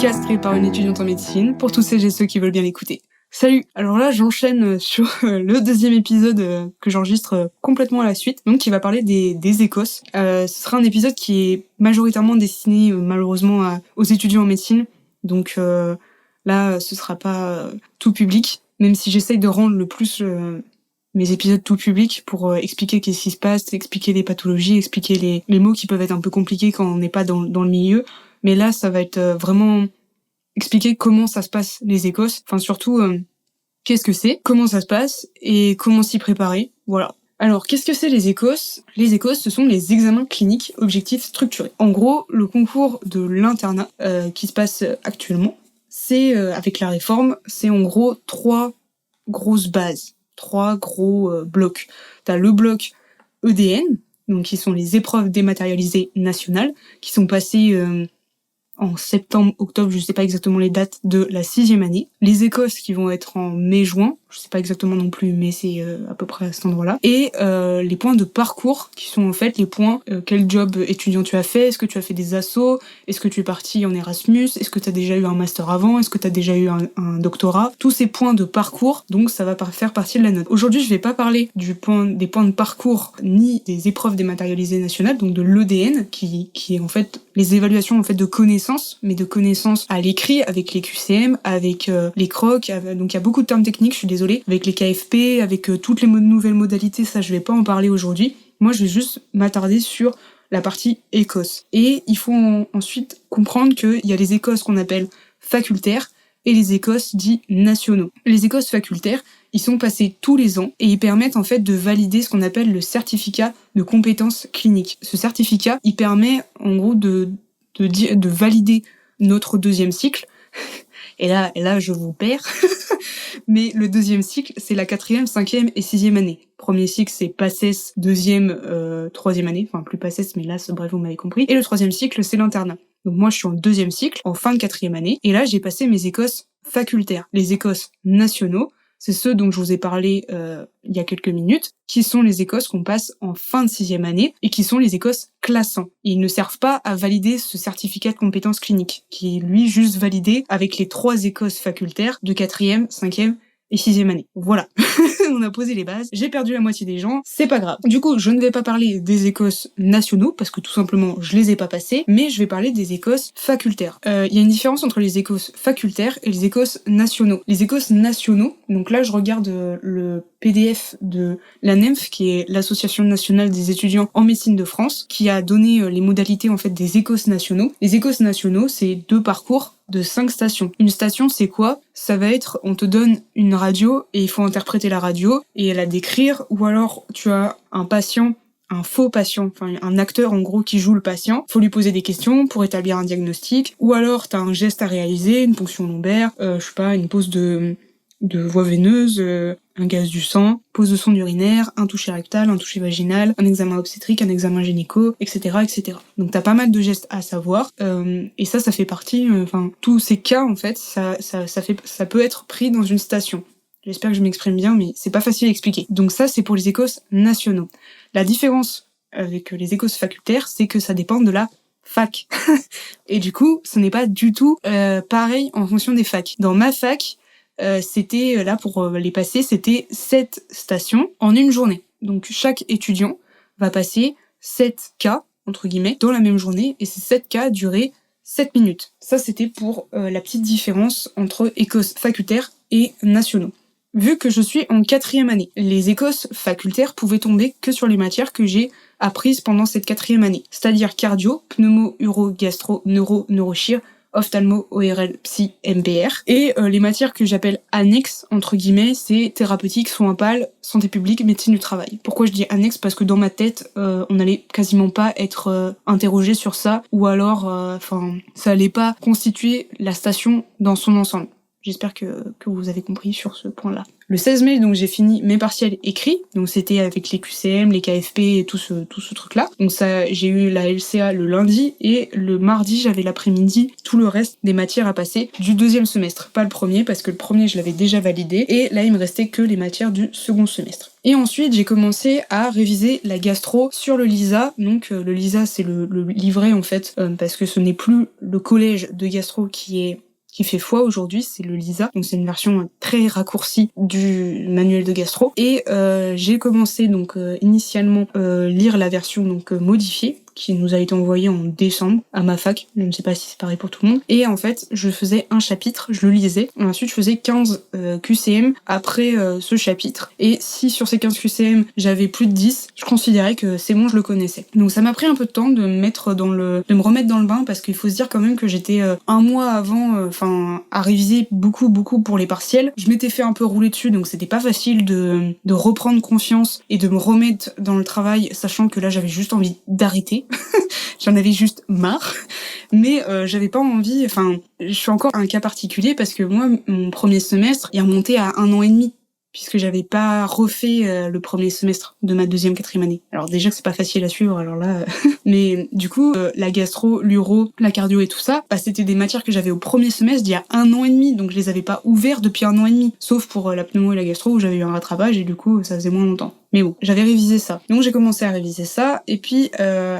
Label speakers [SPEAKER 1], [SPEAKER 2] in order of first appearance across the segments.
[SPEAKER 1] podcast créé par une étudiante en médecine pour tous celles et ceux qui veulent bien l'écouter. Salut. Alors là, j'enchaîne sur le deuxième épisode que j'enregistre complètement à la suite, donc qui va parler des écos. Ce sera un épisode qui est majoritairement destiné malheureusement aux étudiants en médecine, donc là, ce sera pas tout public, même si j'essaye de rendre le plus mes épisodes tout public pour expliquer qu'est-ce qui se passe, expliquer les pathologies, expliquer les mots qui peuvent être un peu compliqués quand on n'est pas dans le milieu. Mais là, ça va être vraiment expliquer comment ça se passe, les écos. Enfin, surtout, qu'est-ce que c'est, comment ça se passe et comment s'y préparer. Voilà. Alors, qu'est-ce que c'est les écos ? Les écos, ce sont les examens cliniques objectifs structurés. En gros, le concours de l'internat qui se passe actuellement, c'est, avec la réforme, c'est en gros 3 grosses bases, 3 gros blocs. T'as le bloc EDN, donc qui sont les épreuves dématérialisées nationales, qui sont passées en septembre, octobre, je sais pas exactement les dates de la 6e année. Les écos qui vont être en mai-juin, je sais pas exactement non plus, mais c'est à peu près à cet endroit-là. Et les points de parcours, qui sont en fait les points, quel job étudiant tu as fait, est-ce que tu as fait des assos, est-ce que tu es parti en Erasmus, est-ce que tu as déjà eu un master avant, est-ce que tu as déjà eu un doctorat. Tous ces points de parcours, donc ça va faire partie de la note. Aujourd'hui, je vais pas parler des points de parcours, ni des épreuves dématérialisées nationales, donc de l'EDN, qui est en fait les évaluations en fait de connaissances, mais de connaissances à l'écrit, avec les QCM, avec les crocs, donc il y a beaucoup de termes techniques, je suis désolée, avec les KFP, avec toutes les nouvelles modalités, ça je vais pas en parler aujourd'hui. Moi je vais juste m'attarder sur la partie écos. Et il faut ensuite comprendre qu'il y a les écos qu'on appelle facultaires et les écos dits nationaux. Les écos facultaires, ils sont passés tous les ans et ils permettent en fait de valider ce qu'on appelle le certificat de compétences cliniques. Ce certificat, il permet en gros de valider notre 2e cycle. Et là, je vous perds. Mais le 2e cycle, c'est la 4e, 5e et 6e année. Premier cycle, c'est PACES, 2e, 3e année. Enfin, plus PACES, mais là, bref, vous m'avez compris. Et le 3e cycle, c'est l'internat. Donc moi, je suis en 2e cycle, en fin de 4e année. Et là, j'ai passé mes écos facultaires. Les écos nationaux, c'est ceux dont je vous ai parlé il y a quelques minutes, qui sont les écos qu'on passe en fin de 6e année et qui sont les écos classants. Ils ne servent pas à valider ce certificat de compétences cliniques, qui est lui juste validé avec les 3 écos facultaires de 4e, 5e et 6e année. Voilà. On a posé les bases. J'ai perdu la moitié des gens. C'est pas grave. Du coup, je ne vais pas parler des écos nationaux parce que tout simplement, je les ai pas passés, mais je vais parler des écos facultaires. Il y a une différence entre les écos facultaires et les écos nationaux. Les écos nationaux, donc là, je regarde le PDF de l'ANEMF, qui est l'Association nationale des étudiants en médecine de France, qui a donné les modalités en fait des écos nationaux. Les écos nationaux, c'est 2 parcours de 5 stations. Une station, c'est quoi ? Ça va être, on te donne une radio et il faut interpréter la radio et la décrire, ou alors tu as un patient, un faux patient, enfin un acteur en gros qui joue le patient, faut lui poser des questions pour établir un diagnostic, ou alors t'as un geste à réaliser, une ponction lombaire, je sais pas, une pose de voie veineuse, un gaz du sang, pose de sonde urinaire, un toucher rectal, un toucher vaginal, un examen obstétrique, un examen gynéco, etc., etc. Donc t'as pas mal de gestes à savoir, et ça fait partie, tous ces cas en fait, ça peut être pris dans une station. J'espère que je m'exprime bien, mais c'est pas facile à expliquer. Donc ça, c'est pour les écos nationaux. La différence avec les écos facultaires, c'est que ça dépend de la fac. Et du coup, ce n'est pas du tout pareil en fonction des facs. Dans ma fac, c'était, là pour les passer, c'était 7 stations en une journée. Donc chaque étudiant va passer 7 cas, entre guillemets, dans la même journée, et ces 7 cas duraient 7 minutes. Ça, c'était pour la petite différence entre écos facultaires et nationaux. Vu que je suis en 4e année, les écos facultaires pouvaient tomber que sur les matières que j'ai apprises pendant cette 4e année, c'est-à-dire cardio, pneumo, uro, gastro, neuro, neurochir, ophtalmo, ORL, psy, MPR. Et les matières que j'appelle annexes, entre guillemets, c'est thérapeutique, soins pal, santé publique, médecine du travail. Pourquoi je dis annexe ? Parce que dans ma tête, on n'allait quasiment pas être interrogé sur ça, ou alors, ça allait pas constituer la station dans son ensemble. J'espère que vous avez compris sur ce point-là. Le 16 mai, donc j'ai fini mes partiels écrits, donc c'était avec les QCM, les KFP et tout ce truc-là. Donc ça, j'ai eu la LCA le lundi et le mardi, j'avais l'après-midi tout le reste des matières à passer du deuxième semestre. Pas le premier, parce que le premier, je l'avais déjà validé et là, il me restait que les matières du second semestre. Et ensuite, j'ai commencé à réviser la gastro sur le LISA. Donc le LISA, c'est le livret en fait, parce que ce n'est plus le collège de gastro qui fait foi aujourd'hui, c'est le LISA, donc c'est une version très raccourcie du manuel de gastro. Et j'ai commencé donc initialement lire la version donc modifiée, qui nous a été envoyée en décembre à ma fac, je ne sais pas si c'est pareil pour tout le monde. Et en fait, je faisais un chapitre, je le lisais, et ensuite je faisais 15 QCM après ce chapitre. Et si sur ces 15 QCM, j'avais plus de 10, je considérais que c'est bon, je le connaissais. Donc ça m'a pris un peu de temps de me remettre dans le bain, parce qu'il faut se dire quand même que j'étais un mois avant, à réviser beaucoup pour les partiels. Je m'étais fait un peu rouler dessus, donc c'était pas facile de reprendre confiance et de me remettre dans le travail, sachant que là j'avais juste envie d'arrêter. J'en avais juste marre, mais j'avais pas envie, je suis encore un cas particulier parce que moi, mon premier semestre, il remontait à 1 an et demi, puisque j'avais pas refait le premier semestre de ma 2e, 4e année. Alors déjà que c'est pas facile à suivre, alors là... mais du coup, la gastro, l'uro, la cardio et tout ça, c'était des matières que j'avais au premier semestre d'il y a 1 an et demi, donc je les avais pas ouvertes depuis 1 an et demi, sauf pour la pneumo et la gastro où j'avais eu un rattrapage et du coup ça faisait moins longtemps. Mais bon, j'avais révisé ça. Donc j'ai commencé à réviser ça, et puis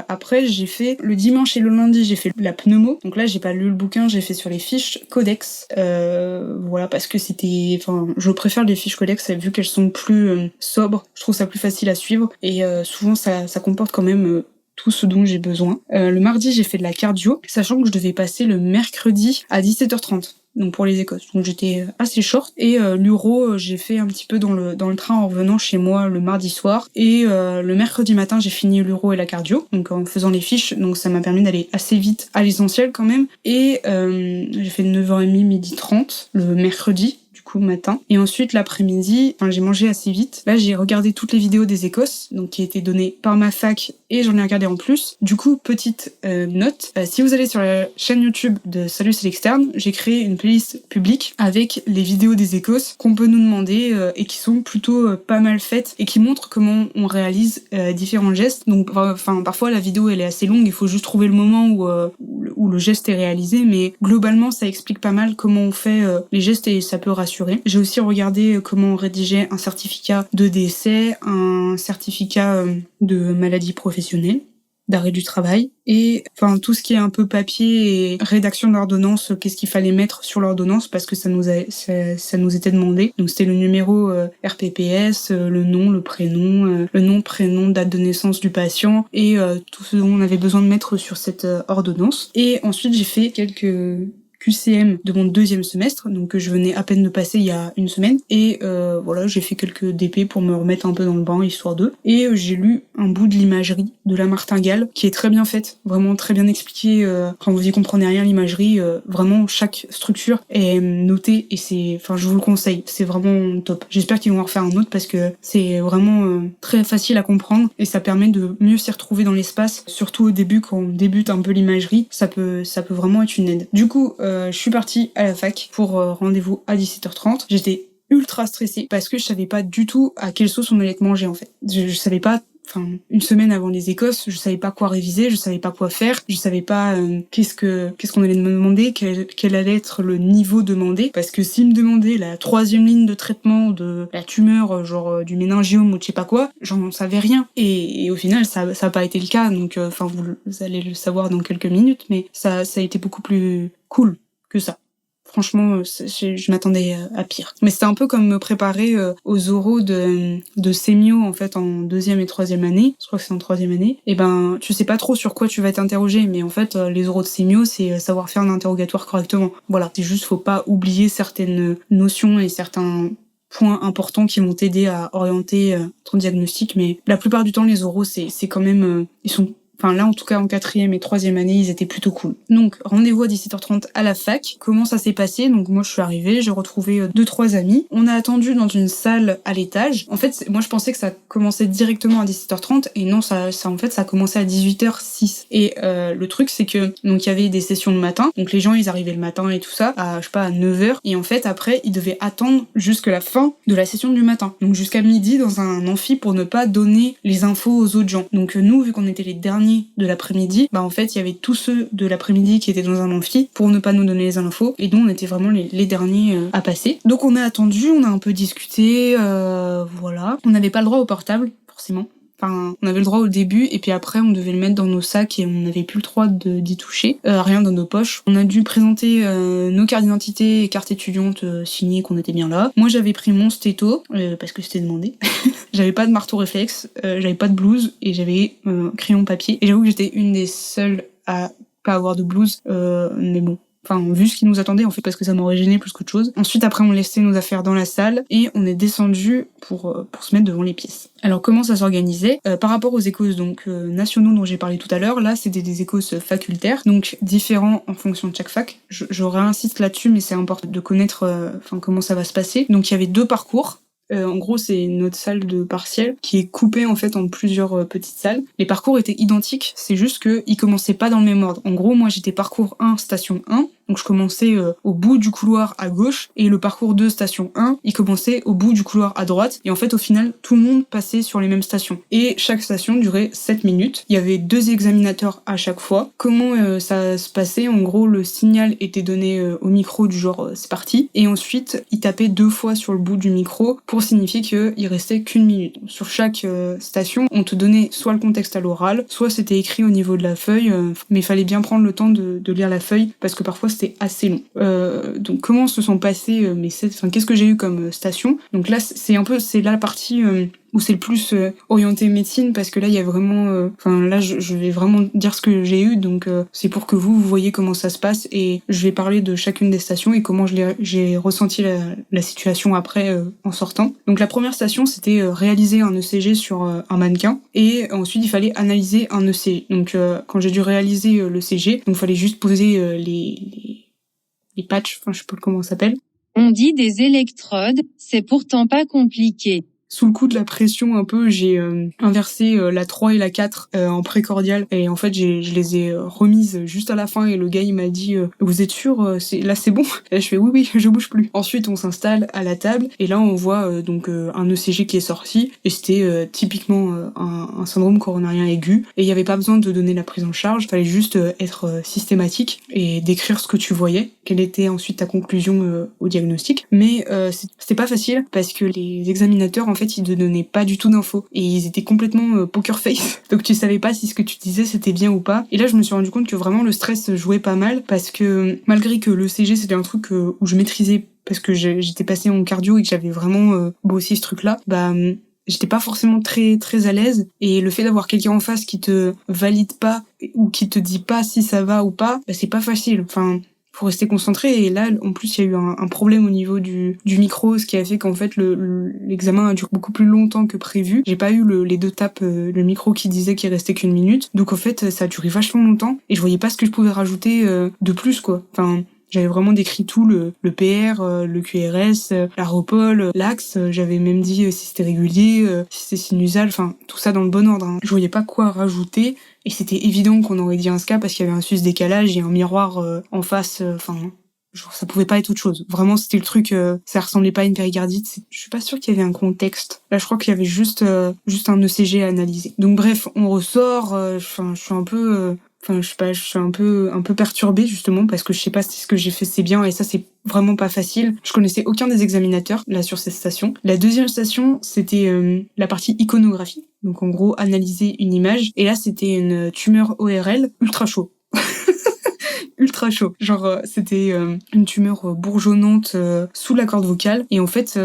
[SPEAKER 1] après j'ai fait, le dimanche et le lundi, j'ai fait la pneumo. Donc là j'ai pas lu le bouquin, j'ai fait sur les fiches codex. Voilà, parce que je préfère les fiches codex vu qu'elles sont plus sobres, je trouve ça plus facile à suivre, et souvent ça comporte quand même tout ce dont j'ai besoin. Le mardi, j'ai fait de la cardio, sachant que je devais passer le mercredi à 17h30. Donc pour les écosses. Donc j'étais assez short. Et l'uro, j'ai fait un petit peu dans le train en revenant chez moi le mardi soir. Et le mercredi matin, j'ai fini l'uro et la cardio, donc en faisant les fiches. Donc ça m'a permis d'aller assez vite à l'essentiel quand même. Et j'ai fait 9h30, 12h30 le mercredi, matin. Et ensuite l'après-midi, j'ai mangé assez vite. Là j'ai regardé toutes les vidéos des écosses, donc qui étaient données par ma fac, et j'en ai regardé en plus. Du coup, petite note, si vous allez sur la chaîne YouTube de Salut c'est l'externe, j'ai créé une playlist publique avec les vidéos des écosses qu'on peut nous demander et qui sont plutôt pas mal faites et qui montrent comment on réalise différents gestes. Donc parfois la vidéo elle est assez longue, il faut juste trouver le moment où le geste est réalisé, mais globalement ça explique pas mal comment on fait les gestes et ça peut rassurer. J'ai aussi regardé comment on rédigeait un certificat de décès, un certificat de maladie professionnelle, d'arrêt du travail, et tout ce qui est un peu papier et rédaction d'ordonnance, qu'est-ce qu'il fallait mettre sur l'ordonnance, parce que ça nous était demandé. Donc c'était le numéro RPPS, le nom, prénom, date de naissance du patient, et tout ce dont on avait besoin de mettre sur cette ordonnance. Et ensuite j'ai fait quelques QCM de mon 2e semestre, donc que je venais à peine de passer il y a 1 semaine, et voilà, j'ai fait quelques DP pour me remettre un peu dans le bain, histoire d'eux, et j'ai lu un bout de l'imagerie de la martingale, qui est très bien faite, vraiment très bien expliquée, quand vous y comprenez rien, l'imagerie, vraiment chaque structure est notée, et je vous le conseille, c'est vraiment top. J'espère qu'ils vont en refaire un autre, parce que c'est vraiment très facile à comprendre, et ça permet de mieux s'y retrouver dans l'espace, surtout au début, quand on débute un peu l'imagerie, ça peut vraiment être une aide. Du coup, je suis partie à la fac pour rendez-vous à 17h30. J'étais ultra stressée parce que je savais pas du tout à quelle sauce on allait être mangé en fait. Je savais pas, 1 semaine avant les écosses, je savais pas quoi réviser, je savais pas quoi faire, je savais pas qu'est-ce qu'on allait me demander, quel allait être le niveau demandé, parce que s'ils me demandaient la 3e ligne de traitement de la tumeur, du méningiome ou je sais pas quoi, j'en savais rien. Et au final, ça a pas été le cas, donc vous allez le savoir dans quelques minutes, mais ça a été beaucoup plus cool que ça. Franchement, je m'attendais à pire. Mais c'était un peu comme me préparer aux oraux de sémio, en fait, en 2e et 3e année. Je crois que c'est en 3e année. Et tu sais pas trop sur quoi tu vas t'interroger, mais en fait, les oraux de sémio, c'est savoir faire un interrogatoire correctement. Voilà. C'est juste, faut pas oublier certaines notions et certains points importants qui vont t'aider à orienter ton diagnostic, mais la plupart du temps, les oraux, c'est quand même, ils sont Enfin là en tout cas en 4e et 3e année ils étaient plutôt cool. Donc rendez-vous à 17h30 à la fac. Comment ça s'est passé? Donc moi je suis arrivée, j'ai retrouvé 2-3 amis. On a attendu dans une salle à l'étage. En fait moi je pensais que ça commençait directement à 17h30 et non ça en fait ça a commencé à 18h06. Et le truc c'est que donc il y avait des sessions le matin. Donc les gens ils arrivaient le matin et tout ça à je sais pas à 9h et en fait après ils devaient attendre jusqu'à la fin de la session du matin. Donc jusqu'à midi dans un amphi pour ne pas donner les infos aux autres gens. Donc nous vu qu'on était les derniers de l'après-midi, bah en fait il y avait tous ceux de l'après-midi qui étaient dans un amphi pour ne pas nous donner les infos et nous on était vraiment les derniers à passer. Donc on a attendu, on a un peu discuté, voilà. On n'avait pas le droit au portable forcément. Enfin, on avait le droit au début et puis après on devait le mettre dans nos sacs et on n'avait plus le droit d'y toucher, rien dans nos poches. On a dû présenter nos cartes d'identité et cartes étudiantes signées qu'on était bien là. Moi j'avais pris mon stéto parce que c'était demandé. J'avais pas de marteau réflexe, j'avais pas de blouse et j'avais crayon papier. Et j'avoue que j'étais une des seules à pas avoir de blouse, mais bon. Enfin, vu ce qui nous attendait, en fait, parce que ça m'aurait gêné plus qu'autre chose. Ensuite, après, on laissait nos affaires dans la salle et on est descendu pour se mettre devant les pièces. Alors, comment ça s'organisait? Par rapport aux écos donc nationaux dont j'ai parlé tout à l'heure, là, c'était des écos facultaires, donc différents en fonction de chaque fac. Je réinsiste là-dessus, mais c'est important de connaître comment ça va se passer. Donc, il y avait 2 parcours. En gros, c'est notre salle de partiel qui est coupée en fait en plusieurs petites salles. Les parcours étaient identiques, c'est juste qu'ils commençaient pas dans le même ordre. En gros, moi j'étais parcours 1, station 1, donc je commençais au bout du couloir à gauche, et le parcours 2, station 1, il commençait au bout du couloir à droite, et en fait au final, tout le monde passait sur les mêmes stations. Et chaque station durait 7 minutes. Il y avait 2 examinateurs à chaque fois. Comment ça se passait? En gros, le signal était donné au micro du genre c'est parti, et ensuite il tapait 2 fois sur le bout du micro pour signifier qu'il restait qu'1 minute. Sur chaque station, on te donnait soit le contexte à l'oral, soit c'était écrit au niveau de la feuille, mais il fallait bien prendre le temps de lire la feuille, parce que parfois c'était assez long. Donc comment se sont passées qu'est-ce que j'ai eu comme station? Donc là, c'est là la partie où c'est le plus orienté médecine, parce que là il y a vraiment là je vais vraiment dire ce que j'ai eu, donc c'est pour que vous voyez comment ça se passe, et je vais parler de chacune des stations et comment j'ai ressenti la situation après en sortant. Donc la première station, c'était réaliser un ECG sur un mannequin, et ensuite il fallait analyser un ECG. Donc quand j'ai dû réaliser le CG, donc il fallait juste poser les patchs, je sais pas comment ça s'appelle.
[SPEAKER 2] On dit des électrodes, c'est pourtant pas compliqué.
[SPEAKER 1] Sous le coup de la pression un peu, j'ai inversé la 3 et la 4 en précordial, et en fait je les ai remises juste à la fin, et le gars il m'a dit vous êtes sûr là c'est bon? Et je fais oui je bouge plus. Ensuite on s'installe à la table et là on voit un ECG qui est sorti, et c'était typiquement un syndrome coronarien aigu, et il y avait pas besoin de donner la prise en charge, fallait juste être systématique et décrire ce que tu voyais, quelle était ensuite ta conclusion au diagnostic. Mais c'était pas facile parce que les examinateurs en fait ils te donnaient pas du tout d'infos, et ils étaient complètement poker face, donc tu savais pas si ce que tu disais c'était bien ou pas. Et là je me suis rendu compte que vraiment le stress jouait pas mal, parce que malgré que le CG c'était un truc où je maîtrisais parce que j'étais passée en cardio et que j'avais vraiment bossé ce truc là, j'étais pas forcément très très à l'aise, et le fait d'avoir quelqu'un en face qui te valide pas ou qui te dit pas si ça va ou pas, c'est pas facile. Faut rester concentré, et là en plus il y a eu un problème au niveau du micro, ce qui a fait qu'en fait l'examen a duré beaucoup plus longtemps que prévu. J'ai pas eu les 2 tapes, le micro qui disait qu'il restait qu'1 minute, donc en fait ça a duré vachement longtemps et je voyais pas ce que je pouvais rajouter de plus quoi. J'avais vraiment décrit tout, le PR, le QRS, la Repol, l'axe, j'avais même dit si c'était régulier, si c'était sinusal, tout ça dans le bon ordre. Je voyais pas quoi rajouter, et c'était évident qu'on aurait dit un SCA parce qu'il y avait un sus-décalage et un miroir en face, ça pouvait pas être autre chose. Vraiment, c'était le truc, ça ressemblait pas à une péricardite, je suis pas sûre qu'il y avait un contexte. Là, je crois qu'il y avait juste un ECG à analyser. Donc bref, on ressort, je suis un peu... je sais pas, je suis un peu perturbée justement parce que je sais pas si ce que j'ai fait c'est bien, et ça c'est vraiment pas facile. Je connaissais aucun des examinateurs là sur cette station. La deuxième station, c'était la partie iconographie. Donc en gros, analyser une image, et là c'était une tumeur ORL ultra chaud. ultra chaud. Genre, c'était une tumeur bourgeonnante sous la corde vocale. Et en fait,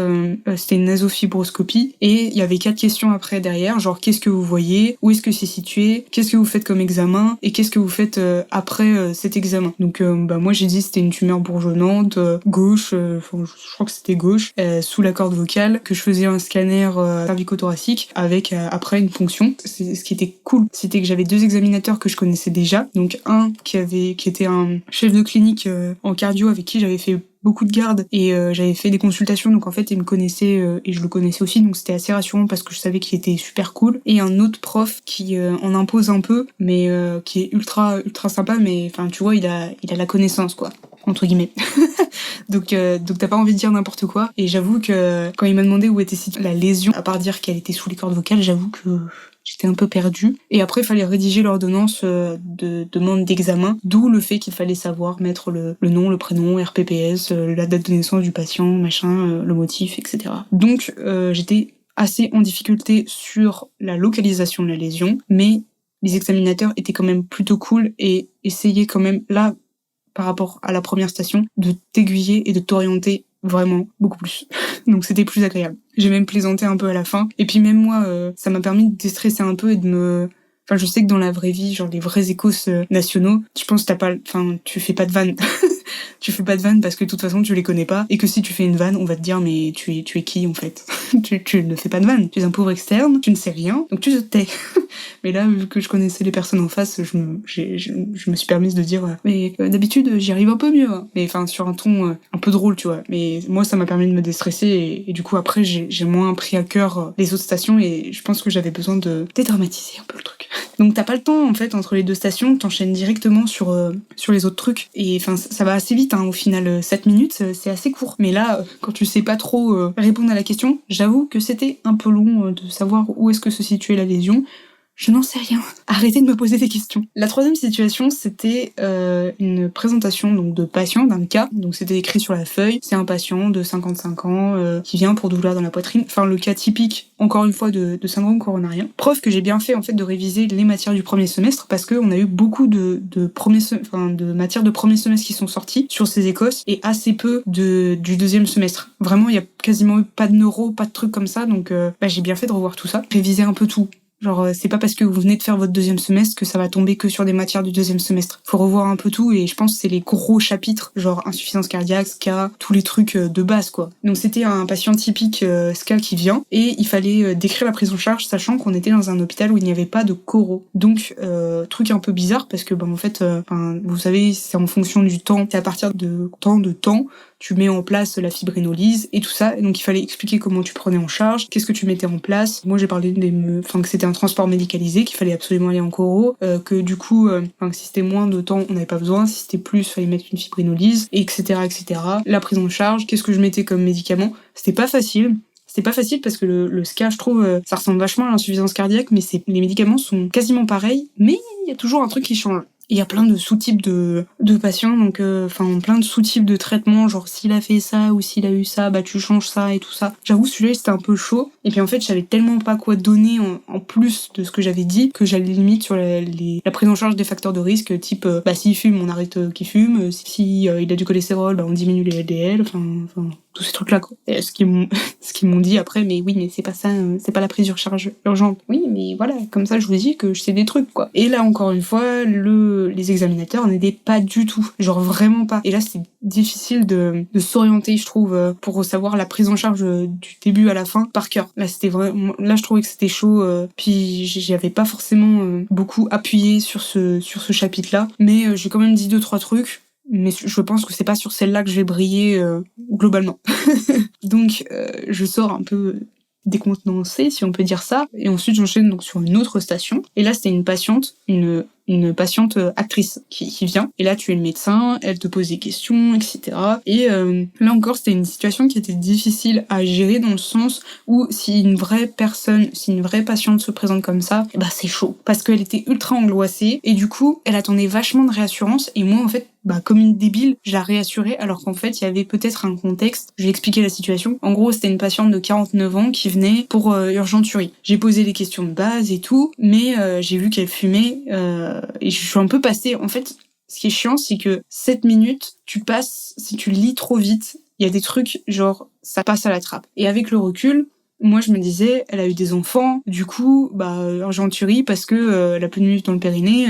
[SPEAKER 1] c'était une nasofibroscopie. Et il y avait 4 questions après derrière. Genre, qu'est-ce que vous voyez? Où est-ce que c'est situé? Qu'est-ce que vous faites comme examen? Et qu'est-ce que vous faites après cet examen? Donc, moi, j'ai dit c'était une tumeur bourgeonnante, gauche, je crois que c'était gauche, sous la corde vocale, que je faisais un scanner cervico-thoracique avec après une ponction. Ce qui était cool, c'était que j'avais 2 examinateurs que je connaissais déjà. Donc un qui était un chef de clinique en cardio avec qui j'avais fait beaucoup de garde et j'avais fait des consultations, donc en fait il me connaissait et je le connaissais aussi, donc c'était assez rassurant parce que je savais qu'il était super cool. Et un autre prof qui en impose un peu, mais qui est ultra sympa, mais enfin tu vois, il a la connaissance quoi, entre guillemets. Donc t'as pas envie de dire n'importe quoi. Et j'avoue que quand il m'a demandé où était située la lésion, à part dire qu'elle était sous les cordes vocales, j'avoue que j'étais un peu perdue. Et après, il fallait rédiger l'ordonnance de demande d'examen, d'où le fait qu'il fallait savoir mettre le nom, le prénom, RPPS, la date de naissance du patient, machin, le motif, etc. Donc, j'étais assez en difficulté sur la localisation de la lésion, mais les examinateurs étaient quand même plutôt cool et essayaient quand même, là, par rapport à la première station, de t'aiguiller et de t'orienter vraiment beaucoup plus. Donc c'était plus agréable. J'ai même plaisanté un peu à la fin. Et puis même moi, ça m'a permis de déstresser un peu et de me... Enfin, je sais que dans la vraie vie, genre les vrais écos nationaux, je pense que tu fais pas de vanne. Tu fais pas de vanne parce que de toute façon tu les connais pas, et que si tu fais une vanne, on va te dire mais tu es qui en fait? tu ne fais pas de vanne, tu es un pauvre externe, tu ne sais rien, donc tu te tais. Mais là, vu que je connaissais les personnes en face, je me suis permise de dire mais d'habitude j'y arrive un peu mieux, hein. Mais enfin sur un ton un peu drôle, tu vois. Mais moi ça m'a permis de me déstresser et du coup après j'ai moins pris à cœur les autres stations, et je pense que j'avais besoin de dédramatiser un peu le truc. Donc t'as pas le temps en fait entre les 2 stations, t'enchaînes directement sur les autres trucs, et enfin ça va assez vite, hein, au final 7 minutes c'est assez court. Mais là quand tu sais pas trop répondre à la question, j'avoue que c'était un peu long de savoir où est-ce que se situait la lésion. Je n'en sais rien. Arrêtez de me poser des questions. La 3e situation, c'était une présentation donc de patient, d'un cas. Donc c'était écrit sur la feuille. C'est un patient de 55 ans qui vient pour douleur dans la poitrine. Enfin le cas typique, encore une fois, de syndrome coronarien. Preuve que j'ai bien fait en fait de réviser les matières du premier semestre, parce qu'on a eu beaucoup de matières de premier semestre qui sont sorties sur ces écosses et assez peu du 2e semestre. Vraiment, il y a quasiment eu pas de neuro, pas de trucs comme ça. Donc j'ai bien fait de revoir tout ça, réviser un peu tout. Genre, c'est pas parce que vous venez de faire votre 2e semestre que ça va tomber que sur des matières du 2e semestre. Faut revoir un peu tout, et je pense que c'est les gros chapitres, genre insuffisance cardiaque, SCA, tous les trucs de base, quoi. Donc c'était un patient typique SCA qui vient, et il fallait décrire la prise en charge, sachant qu'on était dans un hôpital où il n'y avait pas de choro. Donc, truc un peu bizarre, parce que, en fait, vous savez, c'est en fonction du temps, c'est à partir de temps, tu mets en place la fibrinolyse et tout ça. Et donc, il fallait expliquer comment tu prenais en charge, qu'est-ce que tu mettais en place. Moi, j'ai parlé que c'était un transport médicalisé, qu'il fallait absolument aller en choro, que du coup, si c'était moins de temps, on n'avait pas besoin. Si c'était plus, il fallait mettre une fibrinolyse, etc., etc. La prise en charge, qu'est-ce que je mettais comme médicament. C'était pas facile. C'était pas facile parce que le SCA, je trouve, ça ressemble vachement à l'insuffisance cardiaque, mais les médicaments sont quasiment pareils, mais il y a toujours un truc qui change. Il y a plein de sous-types de patients, donc plein de sous-types de traitements, genre s'il a fait ça ou s'il a eu ça, tu changes ça et tout ça. J'avoue, celui-là c'était un peu chaud, et puis en fait je savais tellement pas quoi donner en plus de ce que j'avais dit, que j'allais limite sur la prise en charge des facteurs de risque, type s'il fume on arrête qu'il fume, si il a du cholestérol on diminue les LDL, tous ces trucs là quoi. Et ce qu'ils m'ont dit après, mais oui mais c'est pas ça, c'est pas la prise en charge urgente. Oui mais voilà, comme ça je vous dis que je sais des trucs quoi. Et là encore une fois, les examinateurs n'aidaient pas du tout, genre vraiment pas. Et là c'est difficile de s'orienter, je trouve, pour savoir la prise en charge du début à la fin par cœur. Là c'était vraiment, là je trouvais que c'était chaud, puis j'avais pas forcément beaucoup appuyé sur ce chapitre là, mais j'ai quand même dit 2-3 trucs. Mais je pense que c'est pas sur celle-là que je vais briller globalement. Donc je sors un peu décontenancée, si on peut dire ça, et ensuite j'enchaîne donc sur une autre station. Et là c'était une patiente actrice qui vient, et là tu es le médecin, elle te pose des questions, etc. Et là encore c'était une situation qui était difficile à gérer, dans le sens où si une vraie patiente se présente comme ça, c'est chaud, parce qu'elle était ultra angoissée, et du coup elle attendait vachement de réassurance, et moi en fait comme une débile, je la réassurais, alors qu'en fait, il y avait peut-être un contexte. Je vais expliquer la situation. En gros, c'était une patiente de 49 ans qui venait pour urgenturie. J'ai posé les questions de base et tout, mais j'ai vu qu'elle fumait, et je suis un peu passée. En fait, ce qui est chiant, c'est que 7 minutes, si tu lis trop vite, il y a des trucs, genre, ça passe à la trappe. Et avec le recul, moi, je me disais, elle a eu des enfants, du coup, argenturie parce que elle a plus de minutes dans le périnée,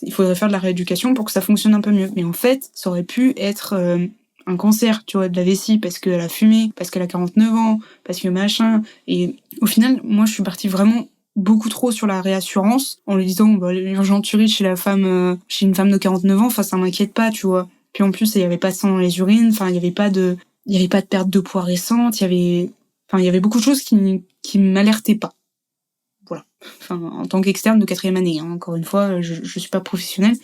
[SPEAKER 1] il faudrait faire de la rééducation pour que ça fonctionne un peu mieux. Mais en fait, ça aurait pu être un cancer, tu vois, de la vessie, parce qu'elle a fumé, parce qu'elle a 49 ans, parce que machin. Et au final, moi, je suis partie vraiment beaucoup trop sur la réassurance, en lui disant, l'urgenturie chez une femme de 49 ans, ça m'inquiète pas, tu vois. Puis en plus, il y avait pas de sang dans les urines, il y avait pas de perte de poids récente, il y avait beaucoup de choses qui m'alertaient pas. Voilà. En tant qu'externe de 4e année, hein. Encore une fois, je suis pas professionnelle.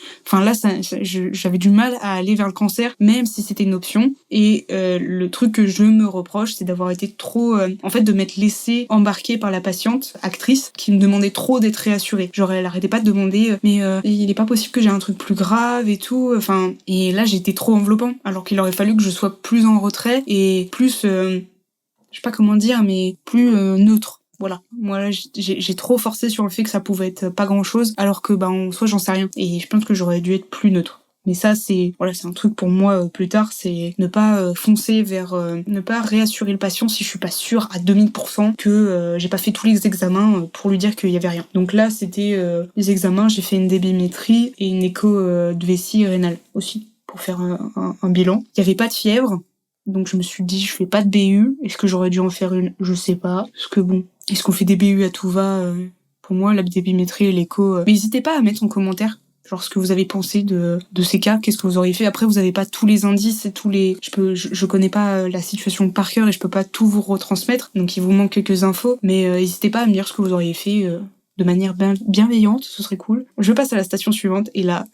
[SPEAKER 1] J'avais du mal à aller vers le cancer, même si c'était une option. Et le truc que je me reproche, c'est d'avoir été trop, de m'être laissée embarquer par la patiente, actrice, qui me demandait trop d'être réassurée. Genre, elle arrêtait pas de demander, il est pas possible que j'ai un truc plus grave et tout. Et là, j'étais trop enveloppant, alors qu'il aurait fallu que je sois plus en retrait et plus, je sais pas comment dire, mais plus neutre. Voilà. Moi, là, j'ai trop forcé sur le fait que ça pouvait être pas grand chose, alors que, en soi, j'en sais rien. Et je pense que j'aurais dû être plus neutre. Mais ça, c'est un truc pour moi plus tard, c'est ne pas foncer vers, ne pas réassurer le patient si je suis pas sûre à 2000% que j'ai pas fait tous les examens pour lui dire qu'il y avait rien. Donc là, c'était les examens, j'ai fait une débimétrie et une écho de vessie rénale aussi, pour faire un bilan. Il y avait pas de fièvre. Donc je me suis dit, je fais pas de BU. Est-ce que j'aurais dû en faire une? Je sais pas. Parce que est-ce qu'on fait des BU à tout va? Pour moi, la débimétrie et l'écho... Mais n'hésitez pas à mettre en commentaire genre ce que vous avez pensé de ces cas, qu'est-ce que vous auriez fait. Après, vous avez pas tous les indices et tous les... Je connais pas la situation par cœur et je peux pas tout vous retransmettre. Donc il vous manque quelques infos. Mais n'hésitez pas à me dire ce que vous auriez fait de manière bienveillante. Ce serait cool. Je passe à la station suivante. Et là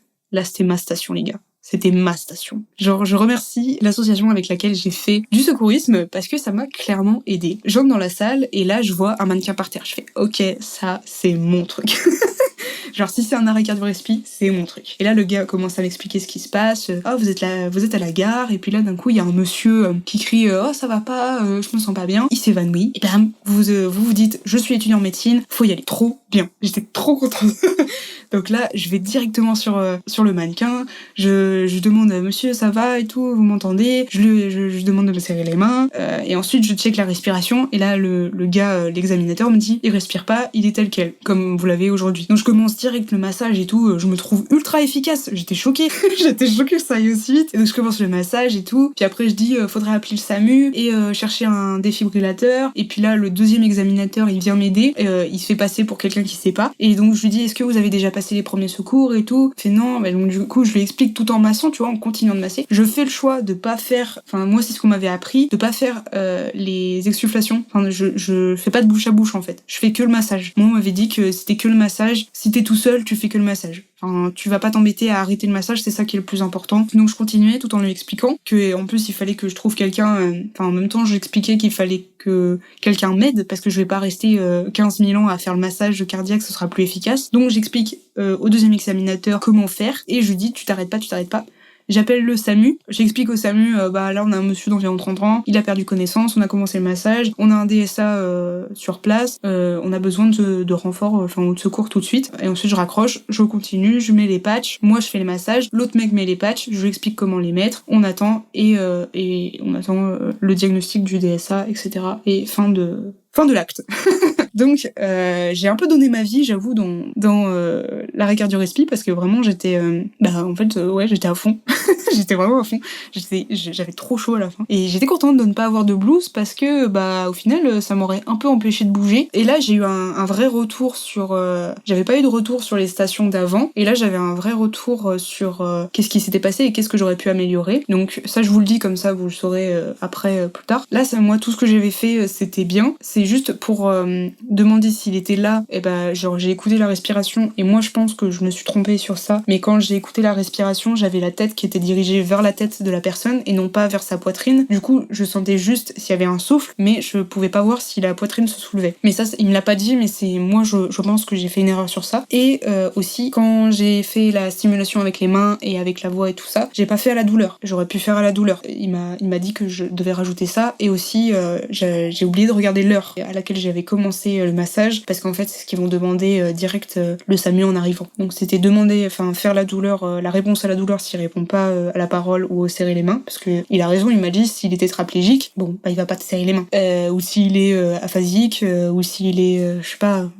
[SPEAKER 1] c'était ma station, les gars. C'était ma station. Genre, je remercie l'association avec laquelle j'ai fait du secourisme parce que ça m'a clairement aidé. J'entre dans la salle et là, je vois un mannequin par terre. Je fais, ok, ça, c'est mon truc. Genre, si c'est un arrêt cardio-respi, c'est mon truc. Et là, le gars commence à m'expliquer ce qui se passe. Oh, vous êtes à la gare. Et puis là, d'un coup, il y a un monsieur qui crie, oh, ça va pas, je me sens pas bien. Il s'évanouit. Et bam, vous dites, je suis étudiant en médecine, faut y aller. Trop bien. J'étais trop contente. Donc là, je vais directement sur le mannequin. Je demande, monsieur, ça va et tout, vous m'entendez? Je demande de me serrer les mains. Et ensuite, je check la respiration. Et là, le gars, l'examinateur me dit, il respire pas, il est tel quel, comme vous l'avez aujourd'hui. Donc je commence direct le massage et tout. Je me trouve ultra efficace. J'étais choquée. J'étais choquée que ça aille aussi vite. Et donc je commence le massage et tout. Puis après, je dis, faudrait appeler le SAMU et chercher un défibrillateur. Et puis là, le deuxième examinateur, il vient m'aider. Il se fait passer pour quelqu'un qui sait pas. Et donc je lui dis, est-ce que vous avez déjà passé les premiers secours et tout? Il fait non. Mais donc du coup, je lui explique tout en massant, tu vois, en continuant de masser. Je fais le choix de pas faire, moi c'est ce qu'on m'avait appris, de pas faire les exsufflations. Je fais pas de bouche à bouche en fait. Je fais que le massage. Moi on m'avait dit que c'était que le massage. Si t'es tout seul, tu fais que le massage. Tu vas pas t'embêter à arrêter le massage, c'est ça qui est le plus important. Donc je continuais tout en lui expliquant que en plus il fallait que je trouve quelqu'un. En même temps, j'expliquais qu'il fallait que quelqu'un m'aide parce que je vais pas rester 15 000 ans à faire le massage cardiaque, ce sera plus efficace. Donc j'explique au deuxième examinateur comment faire et je lui dis tu t'arrêtes pas. J'appelle le SAMU, j'explique au SAMU, là on a un monsieur d'environ 30 ans, il a perdu connaissance, on a commencé le massage, on a un DSA sur place, on a besoin de renfort, ou de secours tout de suite. Et ensuite je raccroche, je continue, je mets les patchs, moi je fais les massages, l'autre mec met les patchs, je lui explique comment les mettre, on attend et on attend le diagnostic du DSA, etc. Et fin de l'acte. Donc j'ai un peu donné ma vie, j'avoue, dans l'arrêt cardio-respi parce que vraiment j'étais j'étais à fond. J'étais vraiment à fond. J'avais trop chaud à la fin. Et j'étais contente de ne pas avoir de blues parce que au final ça m'aurait un peu empêché de bouger. Et là j'ai eu un vrai retour sur j'avais pas eu de retour sur les stations d'avant et là j'avais un vrai retour sur qu'est-ce qui s'était passé et qu'est-ce que j'aurais pu améliorer. Donc ça je vous le dis comme ça vous le saurez après plus tard. Là moi tout ce que j'avais fait c'était bien. C'est juste pour demander s'il était là, et j'ai écouté la respiration et moi je pense que je me suis trompée sur ça, mais quand j'ai écouté la respiration j'avais la tête qui était dirigée vers la tête de la personne et non pas vers sa poitrine. Du coup je sentais juste s'il y avait un souffle mais je pouvais pas voir si la poitrine se soulevait. Mais ça il me l'a pas dit, mais c'est moi je pense que j'ai fait une erreur sur ça. Et aussi quand j'ai fait la stimulation avec les mains et avec la voix et tout ça, j'ai pas fait à la douleur. J'aurais pu faire à la douleur. Il m'a dit que je devais rajouter ça et aussi j'ai oublié de regarder l'heure à laquelle j'avais commencé commencer le massage, parce qu'en fait c'est ce qu'ils vont demander direct le SAMU en arrivant. Donc c'était faire la douleur, la réponse à la douleur s'il répond pas à la parole ou serrer les mains, parce que il a raison, il m'a dit s'il est tétraplégique, bon bah il va pas te serrer les mains, ou s'il est aphasique, ou s'il est je sais pas,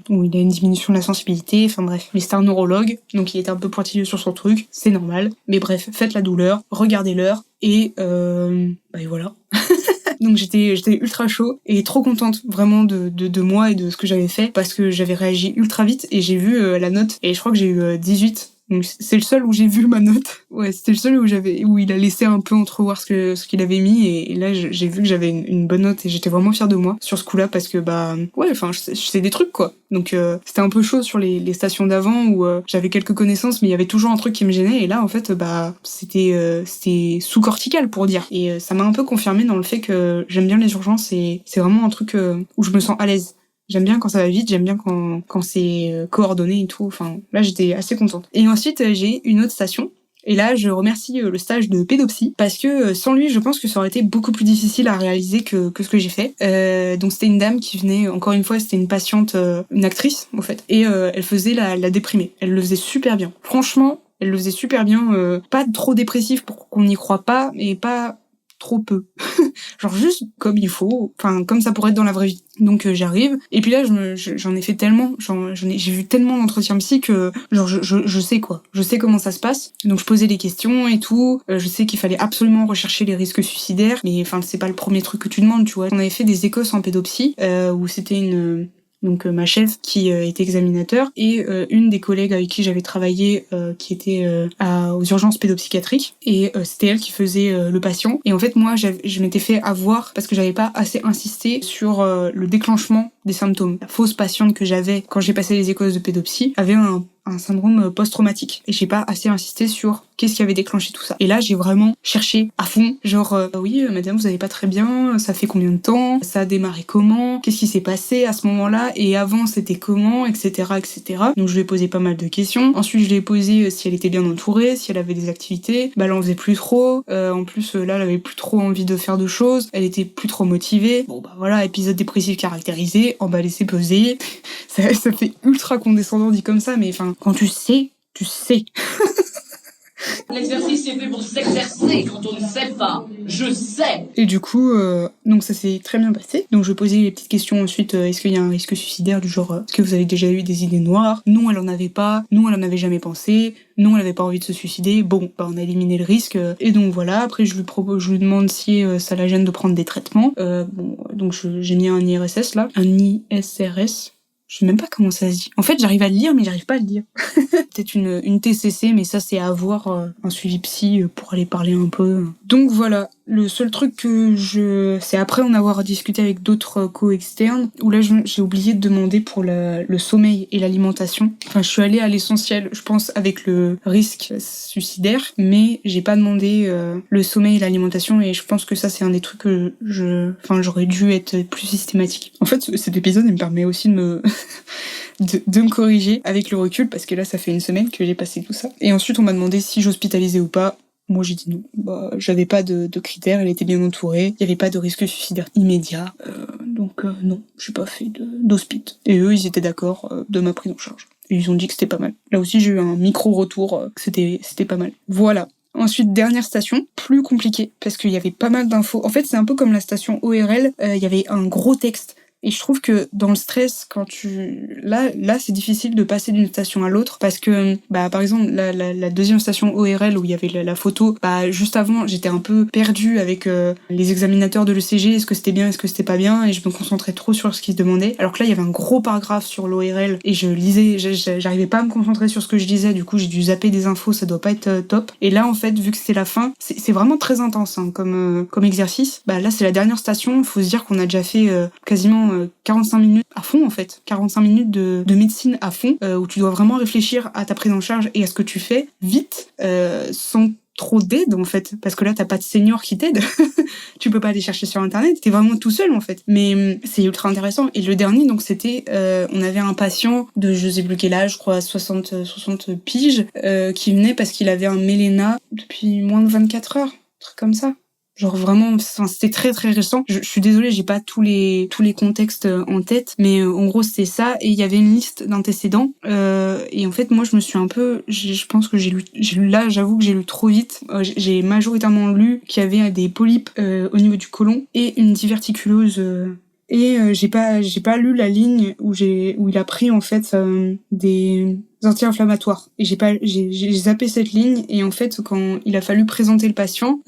[SPEAKER 1] ou il a une diminution de la sensibilité, enfin bref, mais c'est un neurologue, donc il était un peu pointilleux sur son truc, c'est normal, mais bref, faites la douleur, regardez l'heure, et voilà. Donc j'étais ultra chaud et trop contente vraiment de moi et de ce que j'avais fait, parce que j'avais réagi ultra vite et j'ai vu la note et je crois que j'ai eu 18. Donc c'est le seul où j'ai vu ma note. Ouais, c'était le seul où il a laissé un peu entrevoir ce qu'il avait mis, et là j'ai vu que j'avais une bonne note et j'étais vraiment fière de moi sur ce coup-là, parce que je sais des trucs quoi. Donc c'était un peu chaud sur les stations d'avant où j'avais quelques connaissances, mais il y avait toujours un truc qui me gênait, et là en fait c'était sous-cortical pour dire, et ça m'a un peu confirmé dans le fait que j'aime bien les urgences, et c'est vraiment un truc où je me sens à l'aise. J'aime bien quand ça va vite, j'aime bien quand c'est coordonné et tout. Enfin, là, j'étais assez contente. Et ensuite, j'ai une autre station. Et là, je remercie le stage de pédopsie, parce que sans lui, je pense que ça aurait été beaucoup plus difficile à réaliser que ce que j'ai fait. Donc c'était une dame qui venait, encore une fois, c'était une patiente, une actrice, en fait. Et elle faisait la déprimée. Elle le faisait super bien. Franchement, elle le faisait super bien. Pas trop dépressif pour qu'on n'y croit pas, mais pas trop peu. Genre juste comme il faut, enfin comme ça pourrait être dans la vraie vie. Donc j'arrive, et puis là j'en ai fait tellement, j'ai vu tellement d'entretiens psy que genre je sais quoi, je sais comment ça se passe. Donc je posais des questions et tout, je sais qu'il fallait absolument rechercher les risques suicidaires, mais enfin c'est pas le premier truc que tu demandes, tu vois. On avait fait des écosses en pédopsie où c'était donc ma chef qui était examinateur, et une des collègues avec qui j'avais travaillé qui était aux urgences pédopsychiatriques, et c'était elle qui faisait le patient. Et en fait moi je m'étais fait avoir parce que j'avais pas assez insisté sur le déclenchement des symptômes. La fausse patiente que j'avais quand j'ai passé les écosses de pédopsie avait un syndrome post-traumatique, et j'ai pas assez insisté sur qu'est-ce qui avait déclenché tout ça. Et là j'ai vraiment cherché à fond, genre oui madame vous allez pas très bien, ça fait combien de temps, ça a démarré comment, qu'est-ce qui s'est passé à ce moment-là, et avant c'était comment, etc. Donc je lui ai posé pas mal de questions. Ensuite je lui ai posé si elle était bien entourée, si elle avait des activités. Bah elle en faisait plus trop, en plus là elle avait plus trop envie de faire de choses, elle était plus trop motivée. Bon bah voilà, épisode dépressif caractérisé, emballé c'est pesé. Ça fait ultra condescendant dit comme ça, mais enfin quand tu sais, tu sais.
[SPEAKER 3] L'exercice est fait pour s'exercer quand on ne sait pas. Je sais.
[SPEAKER 1] Et du coup, donc ça s'est très bien passé. Donc je posais les petites questions ensuite. Est-ce qu'il y a un risque suicidaire du genre est-ce que vous avez déjà eu des idées noires? Non, elle en avait pas. Non, elle en avait jamais pensé. Non, elle avait pas envie de se suicider. Bon, bah on a éliminé le risque. Et donc voilà. Après, je lui demande si ça la gêne de prendre des traitements. Donc j'ai mis un IRSS là, un ISRS. Je sais même pas comment ça se dit. En fait, j'arrive à le lire, mais j'arrive pas à le dire. Peut-être une TCC, mais ça, c'est à avoir un suivi psy pour aller parler un peu. Donc voilà, le seul truc c'est après en avoir discuté avec d'autres co-externes, où là, j'ai oublié de demander pour le sommeil et l'alimentation. Enfin, je suis allée à l'essentiel, je pense, avec le risque suicidaire, mais j'ai pas demandé le sommeil et l'alimentation, et je pense que ça, c'est un des trucs que j'aurais dû être plus systématique. En fait, cet épisode, il me permet aussi de me corriger avec le recul, parce que là ça fait une semaine que j'ai passé tout ça. Et ensuite on m'a demandé si j'hospitalisais ou pas. Moi j'ai dit non. J'avais pas de critères, elle était bien entourée, il y avait pas de risque suicidaire immédiat, donc non, j'ai pas fait d'hospite. Et eux ils étaient d'accord de ma prise en charge. Et ils ont dit que c'était pas mal. Là aussi j'ai eu un micro-retour que c'était pas mal. Voilà. Ensuite, dernière station, plus compliquée, parce qu'il y avait pas mal d'infos. En fait, c'est un peu comme la station ORL, il y avait un gros texte. Et je trouve que dans le stress, là c'est difficile de passer d'une station à l'autre, parce que par exemple la deuxième station ORL où il y avait la photo, juste avant j'étais un peu perdue avec les examinateurs de l'ECG, est-ce que c'était bien, est-ce que c'était pas bien, et je me concentrais trop sur ce qu'ils se demandaient, alors que là il y avait un gros paragraphe sur l'ORL et je lisais, j'arrivais pas à me concentrer sur ce que je disais, du coup j'ai dû zapper des infos, ça doit pas être top. Et là en fait vu que c'était la fin, c'est vraiment très intense comme exercice. Là c'est la dernière station, faut se dire qu'on a déjà fait quasiment 45 minutes à fond en fait, 45 minutes de médecine à fond, où tu dois vraiment réfléchir à ta prise en charge et à ce que tu fais vite, sans trop d'aide en fait, parce que là t'as pas de senior qui t'aide. Tu peux pas aller chercher sur internet, t'es vraiment tout seul en fait, mais c'est ultra intéressant. Et le dernier donc c'était on avait un patient de je sais plus quel âge, je crois 60 piges, qui venait parce qu'il avait un méléna depuis moins de 24 heures, un truc comme ça. Genre vraiment, enfin, c'était très très récent. Je suis désolée, j'ai pas tous les contextes en tête, mais en gros c'était ça. Et il y avait une liste d'antécédents. Et en fait, moi je me suis un peu, je pense que j'ai lu là, j'avoue que j'ai lu trop vite. J'ai majoritairement lu qu'il y avait des polypes au niveau du côlon et une diverticulose. J'ai pas lu la ligne où il a pris en fait des anti-inflammatoires et j'ai zappé cette ligne et en fait quand il a fallu présenter le patient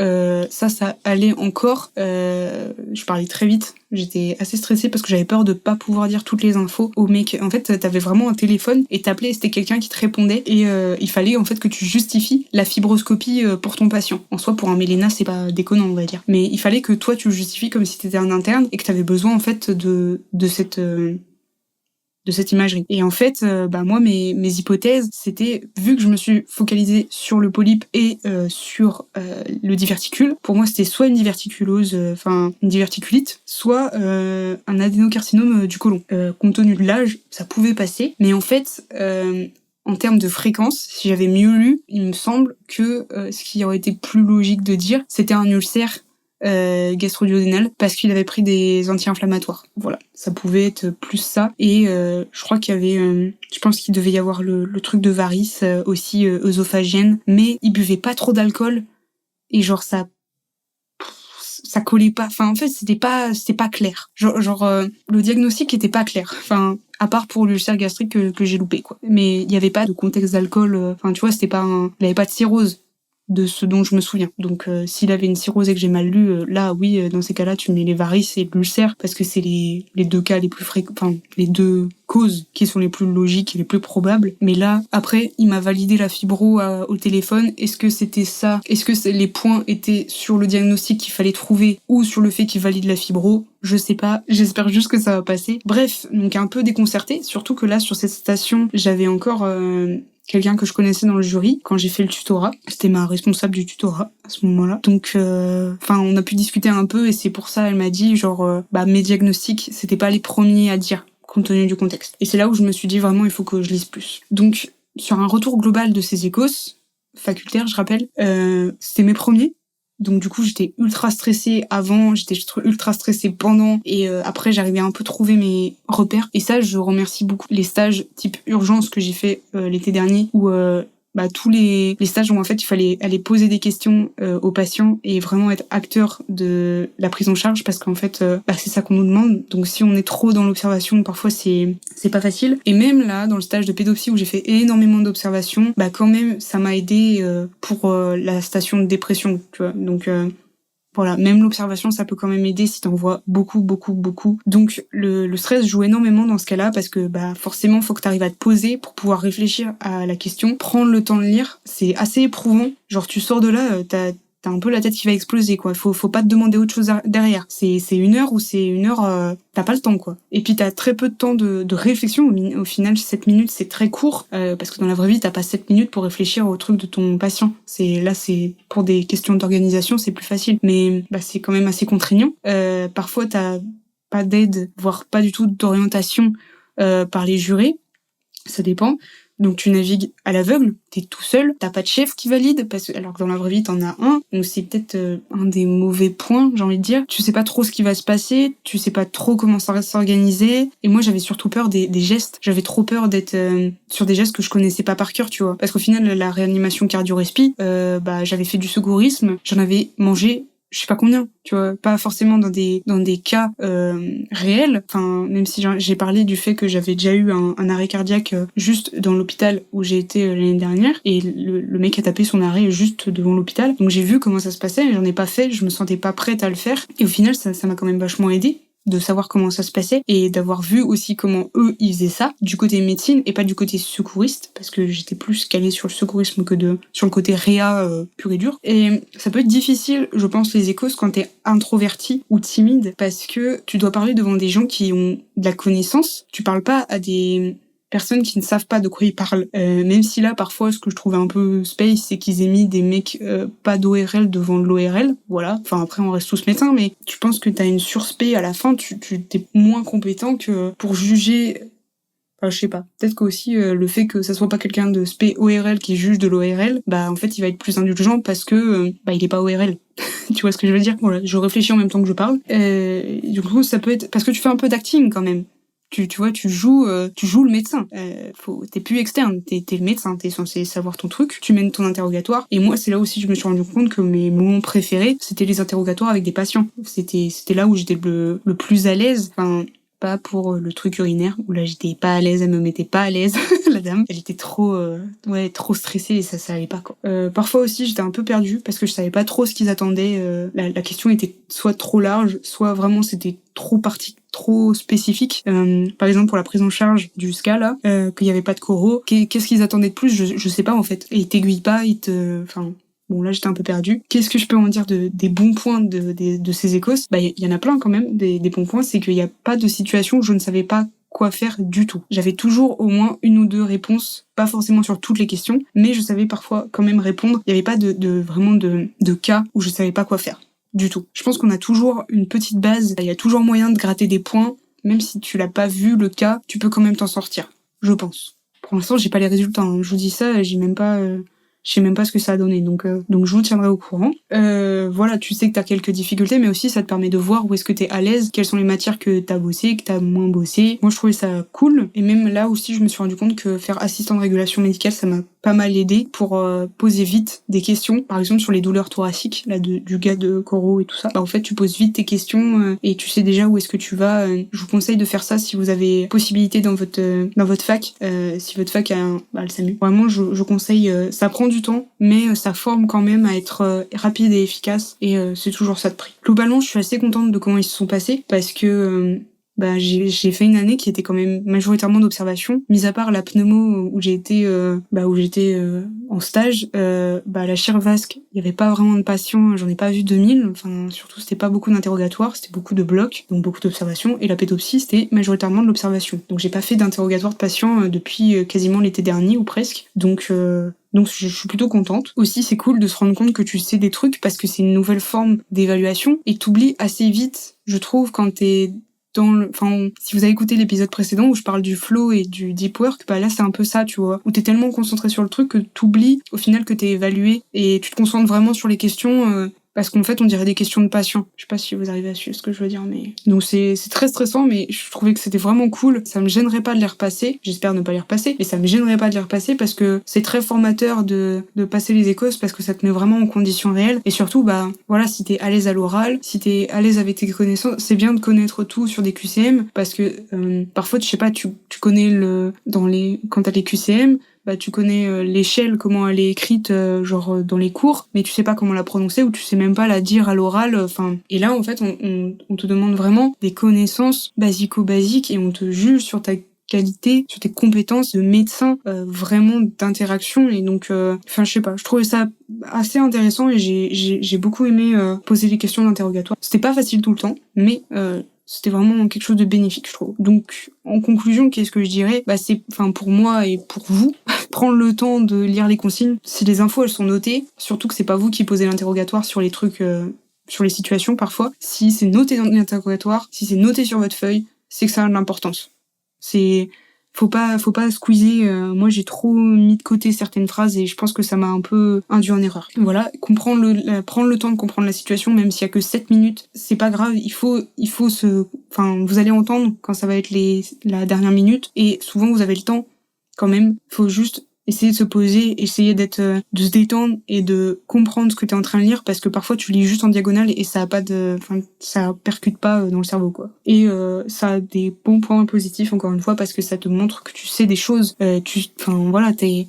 [SPEAKER 1] ça allait encore je parlais très vite, j'étais assez stressée parce que j'avais peur de pas pouvoir dire toutes les infos au mec. En fait t'avais vraiment un téléphone et t'appelais et c'était quelqu'un qui te répondait et il fallait en fait que tu justifies la fibroscopie pour ton patient. En soi pour un méléna c'est pas déconnant on va dire, mais il fallait que toi tu le justifies comme si t'étais un interne et que t'avais besoin en fait de cette imagerie. Et en fait, moi, mes hypothèses, c'était, vu que je me suis focalisée sur le polype et sur le diverticule, pour moi, c'était soit une diverticulose, une diverticulite, soit un adénocarcinome du côlon. Compte tenu de l'âge, ça pouvait passer, mais en fait, en termes de fréquence, si j'avais mieux lu, il me semble que ce qui aurait été plus logique de dire, c'était un ulcère gastro-duodénal parce qu'il avait pris des anti-inflammatoires. Voilà, ça pouvait être plus ça. Et je crois qu'il y avait, je pense qu'il devait y avoir le truc de varices aussi œsophagienne, mais il buvait pas trop d'alcool et genre ça collait pas. Enfin en fait c'était pas clair. Le diagnostic était pas clair. Enfin à part pour l'ulcère gastrique que j'ai loupé quoi. Mais il y avait pas de contexte d'alcool. Enfin tu vois c'était pas il avait pas de cirrhose de ce dont je me souviens. Donc s'il avait une cirrhose et que j'ai mal lu, là oui, dans ces cas-là, tu mets les varices et l'ulcère parce que c'est les deux cas les plus fréquents, enfin les deux causes qui sont les plus logiques et les plus probables. Mais là, après, il m'a validé la fibro au téléphone. Est-ce que c'était ça? Est-ce que les points étaient sur le diagnostic qu'il fallait trouver ou sur le fait qu'il valide la fibro? Je sais pas, j'espère juste que ça va passer. Bref, donc un peu déconcerté, surtout que là, sur cette station, j'avais encore quelqu'un que je connaissais dans le jury quand j'ai fait le tutorat. C'était ma responsable du tutorat à ce moment-là. Donc, on a pu discuter un peu et c'est pour ça, elle m'a dit, mes diagnostics, c'était pas les premiers à dire, compte tenu du contexte. Et c'est là où je me suis dit, vraiment, il faut que je lise plus. Donc, sur un retour global de ces échos, facultaires, je rappelle, c'était mes premiers. Donc du coup j'étais ultra stressée avant, j'étais ultra stressée pendant et après j'arrivais à un peu trouver mes repères et ça je remercie beaucoup les stages type urgence que j'ai fait l'été dernier où tous les stages où en fait il fallait aller poser des questions aux patients et vraiment être acteur de la prise en charge parce qu'en fait c'est ça qu'on nous demande. Donc si on est trop dans l'observation parfois c'est pas facile. Et même là dans le stage de pédopsie où j'ai fait énormément d'observations, quand même ça m'a aidé pour la station de dépression, tu vois. Donc voilà, même l'observation, ça peut quand même aider si t'en vois beaucoup. Donc, le stress joue énormément dans ce cas-là parce que, forcément, faut que t'arrives à te poser pour pouvoir réfléchir à la question. Prendre le temps de lire, c'est assez éprouvant. Genre, tu sors de là, t'as un peu la tête qui va exploser, quoi. Faut pas te demander autre chose derrière. C'est 1 heure ou c'est 1 heure, t'as pas le temps, quoi. Et puis t'as très peu de temps de réflexion. Au final, 7 minutes, c'est très court, parce que dans la vraie vie, t'as pas 7 minutes pour réfléchir au truc de ton patient. C'est pour des questions d'organisation, c'est plus facile. Mais, c'est quand même assez contraignant. Parfois, t'as pas d'aide, voire pas du tout d'orientation, par les jurés. Ça dépend. Donc tu navigues à l'aveugle, t'es tout seul, t'as pas de chef qui valide, alors que dans la vraie vie t'en as un, donc c'est peut-être un des mauvais points, j'ai envie de dire. Tu sais pas trop ce qui va se passer, tu sais pas trop comment ça va s'organiser, et moi j'avais surtout peur des gestes, j'avais trop peur d'être sur des gestes que je connaissais pas par cœur, tu vois. Parce qu'au final la réanimation cardio-respi, j'avais fait du secourisme, j'en avais mangé je sais pas combien, tu vois, pas forcément dans des cas réels. Enfin, même si j'ai parlé du fait que j'avais déjà eu un arrêt cardiaque juste dans l'hôpital où j'ai été l'année dernière, et le mec a tapé son arrêt juste devant l'hôpital. Donc j'ai vu comment ça se passait, mais j'en ai pas fait, je me sentais pas prête à le faire. Et au final, ça m'a quand même vachement aidée de savoir comment ça se passait et d'avoir vu aussi comment eux ils faisaient ça du côté médecine et pas du côté secouriste parce que j'étais plus calée sur le secourisme que sur le côté réa pur et dur. Et ça peut être difficile, je pense, les échos quand t'es introverti ou timide parce que tu dois parler devant des gens qui ont de la connaissance. Tu parles pas à des personnes qui ne savent pas de quoi ils parlent. Même si là, parfois, ce que je trouvais un peu space, c'est qu'ils aient mis des mecs pas d'ORL devant l'ORL. Voilà. Enfin, après, on reste tous médecins, mais tu penses que t'as une surspé à la fin, tu t'es moins compétent que pour juger Enfin, je sais pas. Peut-être qu'aussi le fait que ça soit pas quelqu'un de spé ORL qui juge de l'ORL, bah en fait il va être plus indulgent parce que il est pas ORL. Tu vois ce que je veux dire? Voilà, je réfléchis en même temps que je parle. Du coup, ça peut être parce que tu fais un peu d'acting quand même. Tu vois, tu joues le médecin. T'es plus externe, t'es le médecin, t'es censé savoir ton truc. Tu mènes ton interrogatoire. Et moi, c'est là aussi que je me suis rendu compte que mes moments préférés, c'était les interrogatoires avec des patients. C'était là où j'étais le plus à l'aise. Enfin, pas pour le truc urinaire où là j'étais pas à l'aise, elle me mettait pas à l'aise. La dame, elle était trop stressée et ça allait pas quoi. Parfois aussi j'étais un peu perdue parce que je savais pas trop ce qu'ils attendaient. La question était soit trop large, soit vraiment c'était trop spécifique. Par exemple pour la prise en charge du SCA là, qu'il y avait pas de coraux. Qu'est-ce qu'ils attendaient de plus, je sais pas en fait. Et ils t'aiguillent pas, bon, là, j'étais un peu perdue. Qu'est-ce que je peux en dire des bons points de ces écosses? Bah, il y en a plein quand même, des bons points. C'est qu'il n'y a pas de situation où je ne savais pas quoi faire du tout. J'avais toujours au moins une ou deux réponses, pas forcément sur toutes les questions, mais je savais parfois quand même répondre. Il n'y avait pas vraiment de cas où je savais pas quoi faire. Du tout. Je pense qu'on a toujours une petite base. Il y a toujours moyen de gratter des points. Même si tu l'as pas vu le cas, tu peux quand même t'en sortir. Je pense. Pour l'instant, j'ai pas les résultats. Hein. Je vous dis ça, je sais même pas ce que ça a donné, donc je vous tiendrai au courant. Voilà, tu sais que t'as quelques difficultés, mais aussi ça te permet de voir où est-ce que t'es à l'aise, quelles sont les matières que t'as bossé, que t'as moins bossé. Moi, je trouvais ça cool, et même là aussi, je me suis rendu compte que faire assistant de régulation médicale, ça m'a pas mal aidé pour poser vite des questions, par exemple sur les douleurs thoraciques, là du gars de Coro et tout ça. Bah en fait, tu poses vite tes questions et tu sais déjà où est-ce que tu vas. Je vous conseille de faire ça si vous avez possibilité dans votre fac, si votre fac a le SAMU. Vraiment, je conseille. Ça prend du temps, mais ça forme quand même à être rapide et efficace, et c'est toujours ça de prix. Globalement, je suis assez contente de comment ils se sont passés parce que j'ai fait une année qui était quand même majoritairement d'observation, mis à part la pneumo où j'étais en stage. La chirvasque, il y avait pas vraiment de patients, j'en ai pas vu 2000, enfin surtout c'était pas beaucoup d'interrogatoires, c'était beaucoup de blocs, donc beaucoup d'observations, et la pédopsie c'était majoritairement de l'observation. Donc j'ai pas fait d'interrogatoire de patients depuis quasiment l'été dernier ou presque. Donc je suis plutôt contente. Aussi, c'est cool de se rendre compte que tu sais des trucs parce que c'est une nouvelle forme d'évaluation et t'oublies assez vite, je trouve, quand t'es si vous avez écouté l'épisode précédent où je parle du flow et du deep work, bah là c'est un peu ça, tu vois, où t'es tellement concentré sur le truc que t'oublies au final que t'es évalué et tu te concentres vraiment sur les questions parce qu'en fait on dirait des questions de patients. Je sais pas si vous arrivez à suivre ce que je veux dire, mais donc c'est très stressant, mais je trouvais que c'était vraiment cool. Ça me gênerait pas de les repasser, j'espère ne pas les repasser, mais ça me gênerait pas de les repasser parce que c'est très formateur de passer les écosses parce que ça te met vraiment en conditions réelles, et surtout si t'es à l'aise à l'oral, si t'es à l'aise avec tes connaissances, c'est bien de connaître tout sur des QCM parce que parfois je sais pas, tu connais quand t'as les QCM, tu connais l'échelle, comment elle est écrite dans les cours, mais tu sais pas comment la prononcer ou tu sais même pas la dire à l'oral. Et là en fait on te demande vraiment des connaissances basico-basiques et on te juge sur ta qualité, sur tes compétences de médecin, vraiment d'interaction. Et donc je sais pas, je trouvais ça assez intéressant et j'ai beaucoup aimé poser des questions d'interrogatoire. C'était pas facile tout le temps, mais c'était vraiment quelque chose de bénéfique, je trouve. Donc, en conclusion, qu'est-ce que je dirais? C'est, pour moi et pour vous, prendre le temps de lire les consignes. Si les infos, elles sont notées, surtout que c'est pas vous qui posez l'interrogatoire sur les trucs, sur les situations, parfois. Si c'est noté dans l'interrogatoire, si c'est noté sur votre feuille, c'est que ça a de l'importance. Faut pas squeezer. Moi, j'ai trop mis de côté certaines phrases et je pense que ça m'a un peu induit en erreur. Voilà, prendre le temps de comprendre la situation, même s'il y a que 7 minutes, c'est pas grave. Vous allez entendre quand ça va être la dernière minute, et souvent vous avez le temps quand même. Faut juste essayer de se poser, essayer de se détendre et de comprendre ce que t'es en train de lire, parce que parfois tu lis juste en diagonale et ça percute pas dans le cerveau, quoi. Et ça a des bons points positifs, encore une fois, parce que ça te montre que tu sais des choses. T'es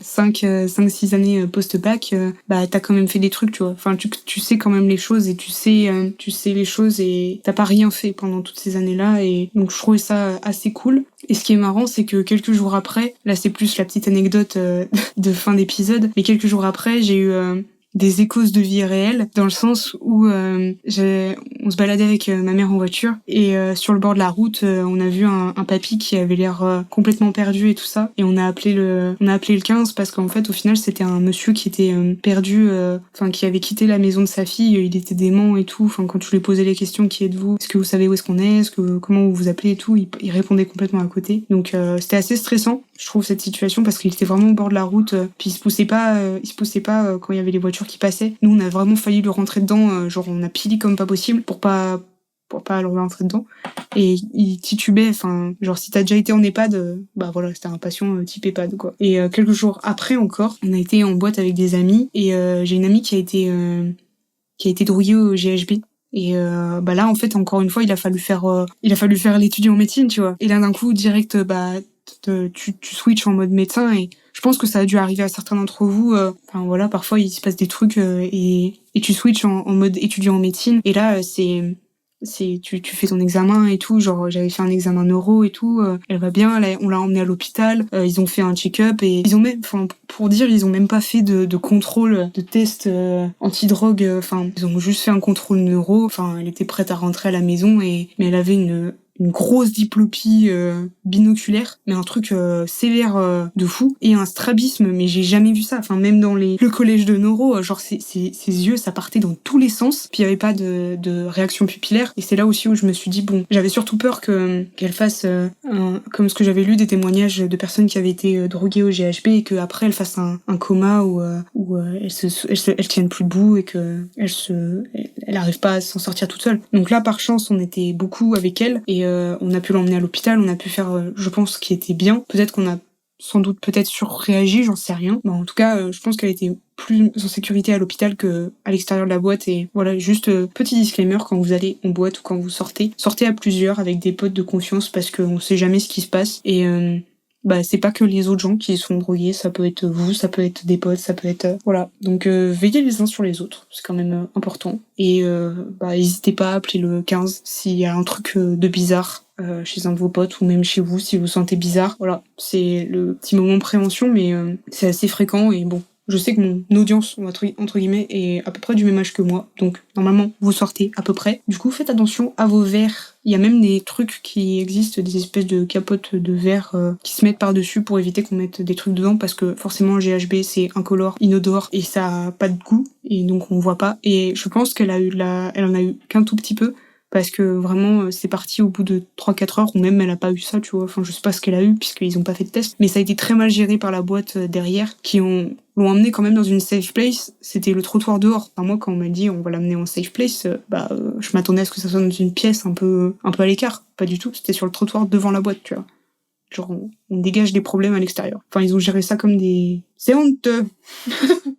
[SPEAKER 1] 5-6 années post-bac, t'as quand même fait des trucs, tu vois. Tu sais quand même les choses, et tu sais les choses, et t'as pas rien fait pendant toutes ces années-là, et donc je trouvais ça assez cool. Et ce qui est marrant, c'est que quelques jours après, là c'est plus la petite anecdote de fin d'épisode, mais quelques jours après, j'ai eu des échos de vie réelle, dans le sens où on on se baladait avec ma mère en voiture et sur le bord de la route, on a vu un papy qui avait l'air complètement perdu et tout ça. Et on a appelé le 15 parce qu'en fait, au final, c'était un monsieur qui était perdu, qui avait quitté la maison de sa fille. Il était dément et tout. Enfin, quand tu lui posais les questions, qui êtes-vous? Est-ce que vous savez où est-ce qu'on est? Comment vous vous appelez et tout? Il répondait complètement à côté. Donc c'était assez stressant, je trouve, cette situation parce qu'il était vraiment au bord de la route. Puis il se poussait pas quand il y avait les voitures qui passaient. Nous, on a vraiment failli lui rentrer dedans. Genre, on a pilé comme pas possible pour pas le rentrer dedans. Et il titubait, genre si t'as déjà été en EHPAD, voilà, c'était un patient type EHPAD, quoi. Et quelques jours après encore, on a été en boîte avec des amis et j'ai une amie qui a été droguée au GHB. Et là, en fait, encore une fois, il a fallu faire l'étudiant en médecine, tu vois. Et là, d'un coup, direct, tu switches en mode médecin et je pense que ça a dû arriver à certains d'entre vous. Parfois, il se passe des trucs et tu switches en mode étudiant en médecine. Et là, tu fais ton examen et tout, genre j'avais fait un examen neuro et tout, elle va bien, on l'a emmenée à l'hôpital, ils ont fait un check-up et ils ont même, pour dire, ils ont même pas fait de contrôle, de test anti-drogue, ils ont juste fait un contrôle neuro, elle était prête à rentrer à la maison mais elle avait une grosse diplopie binoculaire, mais un truc sévère de fou, et un strabisme, mais j'ai jamais vu ça. Même dans le collège de neuro, genre ses yeux, ça partait dans tous les sens, puis il y avait pas de réaction pupillaire, et c'est là aussi où je me suis dit, bon, j'avais surtout peur qu'elle fasse, comme ce que j'avais lu, des témoignages de personnes qui avaient été droguées au GHB, et qu'après elle fasse un coma où elle tienne plus debout, et que elle arrive pas à s'en sortir toute seule. Donc là, par chance, on était beaucoup avec elle, et on a pu l'emmener à l'hôpital, on a pu faire, je pense, ce qui était bien. Peut-être qu'on a sans doute surréagi, j'en sais rien. En tout cas, je pense qu'elle était plus en sécurité à l'hôpital que à l'extérieur de la boîte. Et voilà, juste petit disclaimer, quand vous allez en boîte ou quand vous sortez à plusieurs avec des potes de confiance parce qu'on sait jamais ce qui se passe. Et c'est pas que les autres gens qui sont drogués, ça peut être vous, ça peut être des potes, ça peut être... voilà. Donc veillez les uns sur les autres, c'est quand même important. Et n'hésitez pas à appeler le 15 s'il y a un truc de bizarre chez un de vos potes ou même chez vous si vous vous sentez bizarre. Voilà, c'est le petit moment de prévention, mais c'est assez fréquent et bon. Je sais que mon audience, entre guillemets, est à peu près du même âge que moi. Donc, normalement, vous sortez à peu près. Du coup, faites attention à vos verres. Il y a même des trucs qui existent, des espèces de capotes de verre qui se mettent par-dessus pour éviter qu'on mette des trucs dedans parce que forcément, le GHB, c'est incolore, inodore et ça a pas de goût. Et donc, on voit pas. Et je pense qu'elle en a eu qu'un tout petit peu. Parce que vraiment, c'est parti au bout de 3-4 heures, ou même elle a pas eu ça, tu vois. Je sais pas ce qu'elle a eu, puisqu'ils ont pas fait de test. Mais ça a été très mal géré par la boîte derrière, qui l'ont emmené quand même dans une safe place. C'était le trottoir dehors. Moi, quand on m'a dit on va l'amener en safe place, je m'attendais à ce que ça soit dans une pièce un peu à l'écart. Pas du tout, c'était sur le trottoir devant la boîte, tu vois. Genre, on dégage des problèmes à l'extérieur. Ils ont géré ça comme des... C'est honteux.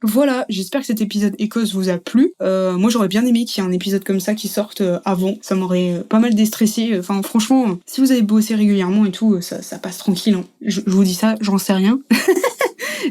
[SPEAKER 1] Voilà, j'espère que cet épisode Écosse vous a plu. Moi, j'aurais bien aimé qu'il y ait un épisode comme ça qui sorte avant. Ça m'aurait pas mal déstressé. Franchement, si vous avez bossé régulièrement et tout, ça passe tranquille. Hein. Je vous dis ça, j'en sais rien.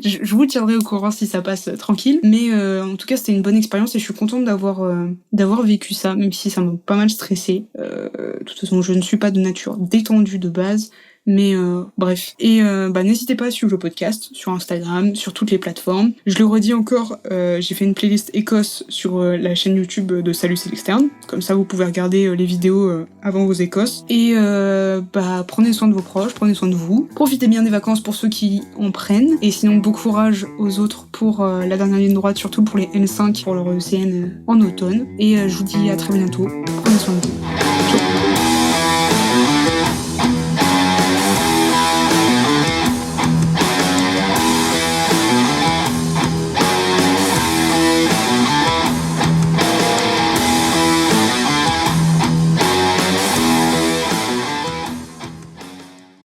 [SPEAKER 1] Je vous tiendrai au courant si ça passe tranquille. Mais en tout cas, c'était une bonne expérience et je suis contente d'avoir vécu ça, même si ça m'a pas mal stressé. De toute façon, je ne suis pas de nature détendue de base. Mais bref. Et n'hésitez pas à suivre le podcast sur Instagram, sur toutes les plateformes. Je le redis encore, j'ai fait une playlist Écosse sur la chaîne YouTube de Salut c'est l'externe. Comme ça, vous pouvez regarder les vidéos avant vos Écosses. Et prenez soin de vos proches, prenez soin de vous. Profitez bien des vacances pour ceux qui en prennent. Et sinon, bon courage aux autres pour la dernière ligne droite, surtout pour les N5, pour leur ECN en automne. Et je vous dis à très bientôt. Prenez soin de vous.